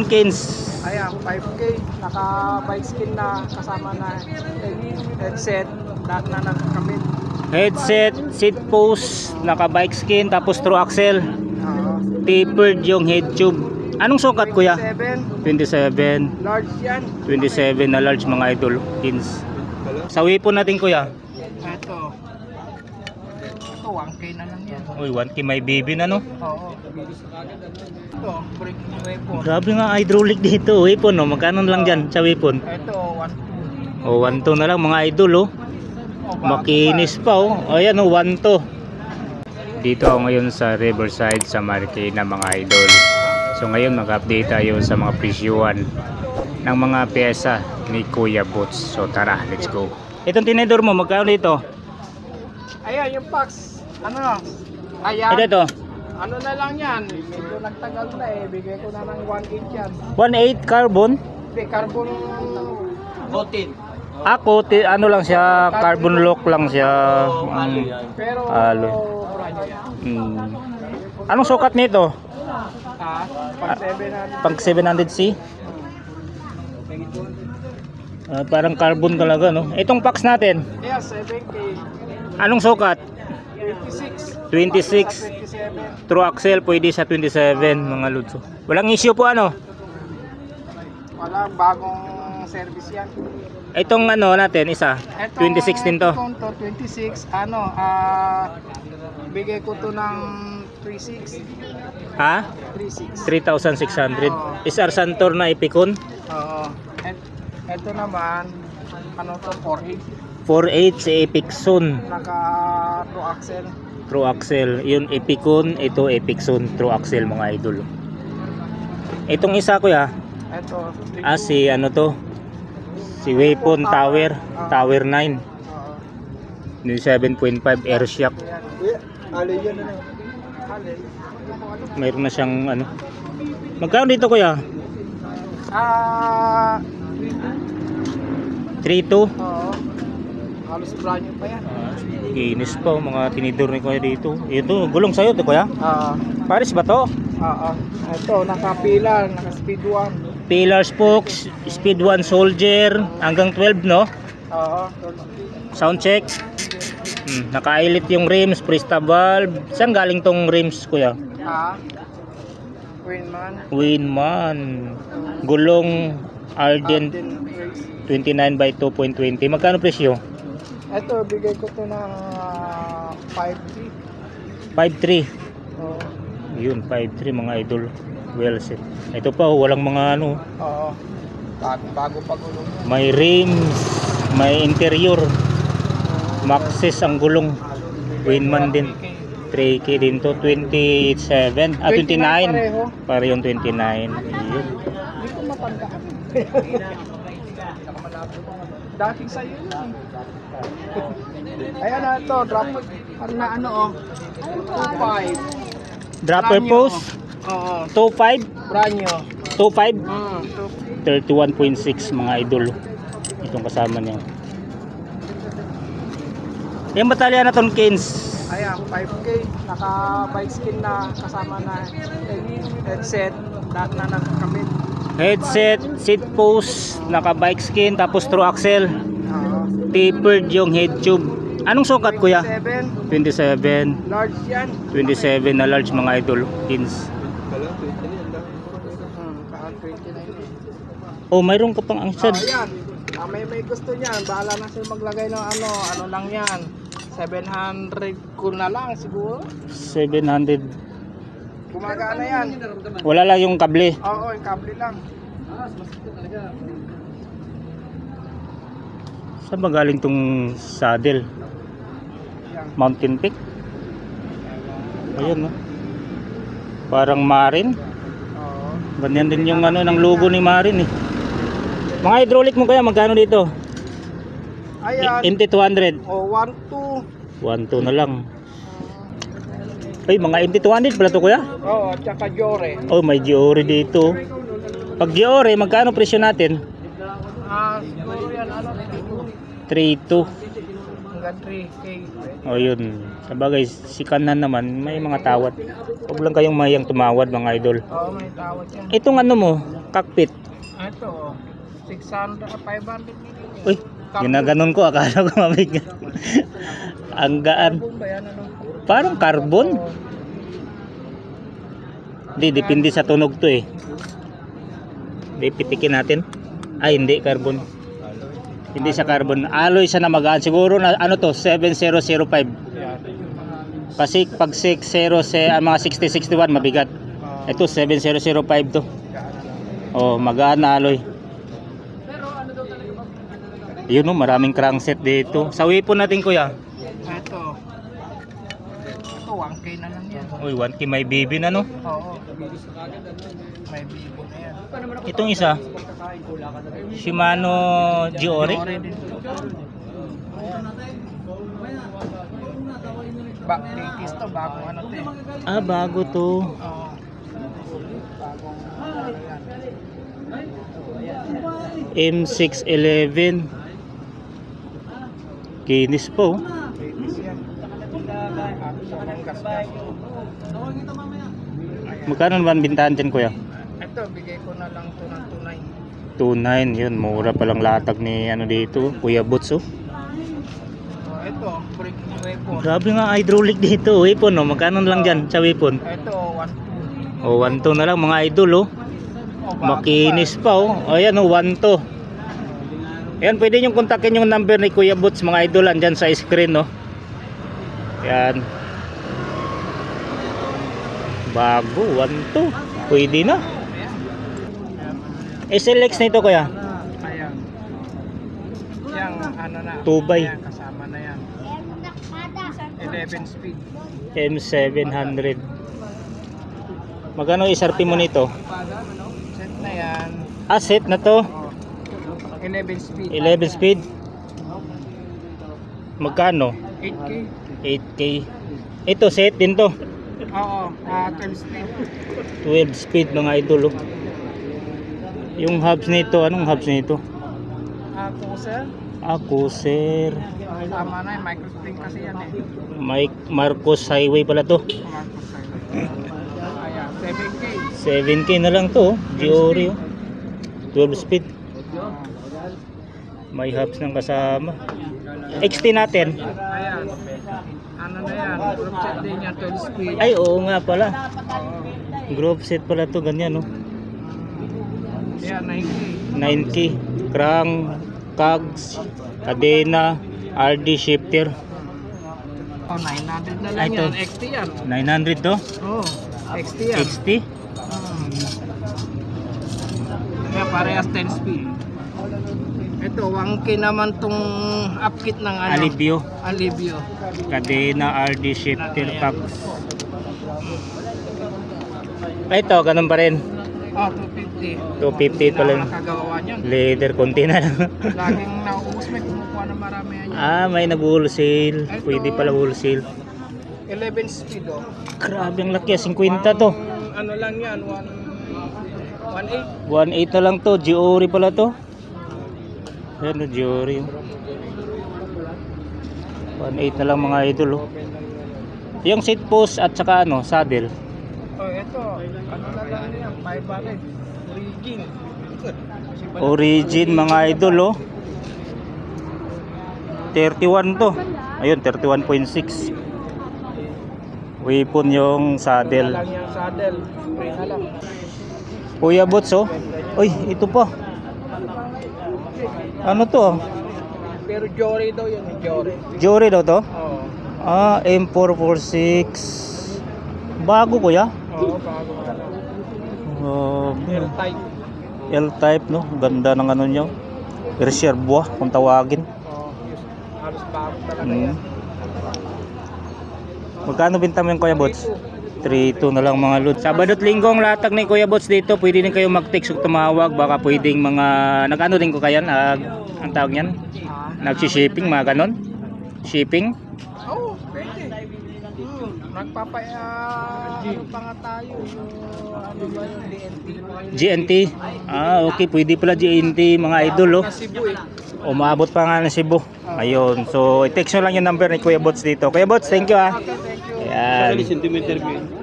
Kins. Ayan, 5K, naka bike skin na, kasama na headset, lahat na nagkamit. Headset, seat post, naka bike skin, tapos true axle. Tapered yung head tube. Anong sukat kuya? 27. Large yan. 27 na large mga idol. Kins. Sa weapon natin kuya? Ito 1K na lang yan. Uy, 1K may baby na no? Oo. Ito, breaking weapon. Grabe nga hydraulic dito. Weapon no? Magkano lang dyan sa weapon? Ito, 1.2. O 1.2 na lang mga idol oh. Makinis pa oh. Ayan oh, 1.2. Dito ako ngayon sa Riverside sa Marikina mga idol. So ngayon mag-update tayo sa mga presyuhan ng mga pyesa ni Kuya Boots. So tara, let's go. Itong tinidor mo, magkano dito? Ayan, yung packs. Ano? Ayan. Ito. Ano na lang yan? Medyo nagtagal na eh. Bigay ko na ng 1.8 yan. 1.8 carbon? Hindi, carbon coated. Ako, ano lang siya, carbon lock lang siya. Pero alloy. brand yan. Anong sukat nito? Pang 700. Pang 700C? Parang carbon talaga no. Itong packs natin? Yeah, 7K. Anong sukat? 26. 26. True axle pwede sa 27 mga lods. Walang issue po ano? Walang bagong service yan. Itong ano natin isa, 2016 to. Itong 26, ano, bigay ko to ng 3.6. Ha? 3.6. 3,600. SR Santor na Epicon? Oo. Ito naman, ano to, 4.8. 4.8 si Epicson. Naka true axle. True axle. Yun Epicon, ito Epicson True axle mga idol. Itong isa kuya, Ito, si ano to? Si Weapon Tower, Tower 9. 7.5 air shock. Alay yan na. Mayroon na siyang ano. Magkano dito kuya? 3.2. Oo. Halos brand new pa yan. Ginis pa mga tinidor ni kuya dito. Ito, gulong sa'yo to kuya? Paris ba to? Ito, naka-pillar, naka-speed 1. Pillar spokes, speed 1 soldier, hanggang 12 no? Oo. Sound check. Naka-elit yung rims, Presta valve. Saan galing tong rims kuya? Winman. Gulong Arden 29 by 2.20. Magkano presyo? Ito, bigay ko to ng 5.3. 5.3. Oo. Yun, 5.3 mga idol. Well set. Ito pa, walang mga ano. Oo. Bago pa gulong. May rims, may interior. Maxis ang gulong. Winman din. 3K din to. 27. 29. Para yung 29. Yun. Hindi ko matandaan. Dating sa'yo yun. Ayan na ito. Drop. Parang na ano oh. 2.5. Dropper post. Oo. 2.5. Brand new. 2.5. 31.6 mga idol. Itong kasama niya. Yung batalya na ton Kins. Ayan, 5K. Naka bike skin na, kasama na headset, lahat na nagkamit. Headset, seat post, naka bike skin, tapos true axle. Tapered yung head tube. Anong sukat kuya? 27. Large yan. 27 na large mga idol. Kins. Oh, mayroon ka pang angsad. Ayan. May gusto niyan. Bahala na sila maglagay ng ano lang yan. 700 ko na lang siguro. 700. Gumagana yan. Wala lang yung kable. Oo, yung kable lang. Saan ba galing tong saddle? Mountain Peak. Ayun no. Parang Marin. Oo. Ganyan din yung ano ng logo ni Marin eh. Mga hydraulic mo kaya magkano dito? Ayan. MT200. O, 1.2. 1.2 na lang. Ay, mga MT200 pala to kuya? Oo, at saka Jore. Oh, may Giore dito. Pag Giore, magkano presyo natin? Siguro yan, 3.2. hanggang 3K. O yun. Sabagay, si Kanan naman, may mga tawad. Huwag lang kayong mayang tumawad mga idol. Oo, may tawad yan. Itong ano mo, cockpit. Ito, 600, 500 million. Uy, ginaganon ko. Akala ko mabigat. Ang gaan. Bomba yan, ano? Parang carbon. Hindi, depende sa tunog to eh. Hindi, pitikin natin. Ay, hindi, carbon. Hindi sa carbon. Alloy siya na magaan. Siguro na ano to, 7005. Kasi pag 60 mga 6061 mabigat. Ito 7005 to. Oh, magaan na alloy. Yun oh, maraming crankset dito. Sa weapon natin kuya. Ito 1K na lang yan. Uy, 1K may BB na no. Oo. May bibo na yan. Itong isa Shimano Giori. Din. Latest to, bagong ano to eh. Ah, bago to. Oo. M611. Kinis po. Latest yan. Magkano naman bintahan dyan kuya? Ito, bigay ko na lang to ng 2.9. Yun, mura palang latag ni ano dito, Kuya Boots oh. Ito, break weapon. Grabe nga hydraulic dito, weapon oh. Magkano lang dyan sa weapon? Ito, 1.2. Oh, 1.2 na lang mga idol oh. Makinis pa oh. O yan oh, 1.2. Yan, pwede nyo kontakin yung number ni Kuya Boots mga idol, andyan sa screen no. Yan. Bago, 1.2. Pwede na. SLX nito kuya? Ayan. Yang ano na. 2x. Ayan, kasama na yan. 11 speed. M700. Magkano SRP mo nito? Set na yan. Ah, set na to. 11 speed. 11 speed. Magkano? 8K. 8K. Ito set din to. Oo, 12 speed. 12 speed mga idol oh. Yung hubs nito, anong hubs nito? Cruiser. Ah, Cruiser. Tama na yung microspring kasi yan eh. Mike Marcos Highway pala to. Ayan, 7K. 7K na lang to oh. Giori oh. 12 speed. May hubs ng kasama. XT natin. Ayan. Ano na yan? Group set din yan, 12 speed. Ay, oo nga pala. Group set pala to, ganyan oh. Ayan, 9K. 9K. Crank, cogs, kadena, RD shifter. Oh, 900 na lang Ay, ito. yan. XT yan. 900 to. Oh, XT yan. XT. Kaya parehas 10 speed. Ito, 1K naman tong upkit ng ano. Alivio. Alivio. Kadena, RD shifter, cogs. Ito, ganun pa rin. Oh, 250. 250 pa lang. Nakagawa niyan. Leather, konti na lang. Laging nauubos, may kumukuha na marami yan. Ah, may nag-wholesale. Pwede pala wholesale. 11 speed oh. Grabe ang laki, 50 to. Ano lang yan, 1.8. 1.8 na lang to. Giori pala to. Ayan o, Giori. 1.8 na lang mga idol oh. Yung seat post at saka ano, saddle. Oh, ito, ano na lang yan, 500. Origin. Origin mga idol oh. 31 to. Ayun, 31.6. Weapon yung saddle. Lang yung saddle, spray na lang. Kuya Boots oh. Uy, ito pa. Ano to? Pero Jory daw yun, Jory. Giori daw to? Oo. Ah, M446. Bago kuya? Oo, bago ka lang. Airtight. L-type no. Ganda ng ano nyo. Reservoir kung tawagin. Oo, halos bago talaga yan. Magkano binta mo yung Kuya Boots? 3-2 na lang mga load. Sabado at Linggo ang latag ni Kuya Boots dito. Pwede din kayo mag-text o tumawag. Baka pwedeng mga nag-ano din ko kayan. Ang tawag niyan? Nagsi-shipping mga ganon. Shipping. Oo, pwede. Ano pa nga tayo, yung ano ba yung DNT? GNT. Okay, pwede pala GNT mga idol, oh. Sa Cebu eh. Umabot pa nga ng Cebu. Ayun. So, i-text nyo lang yung number ni Kuya Bots dito. Kuya Bots, thank you, ah. Okay, thank you. Ayan. Centimeter view.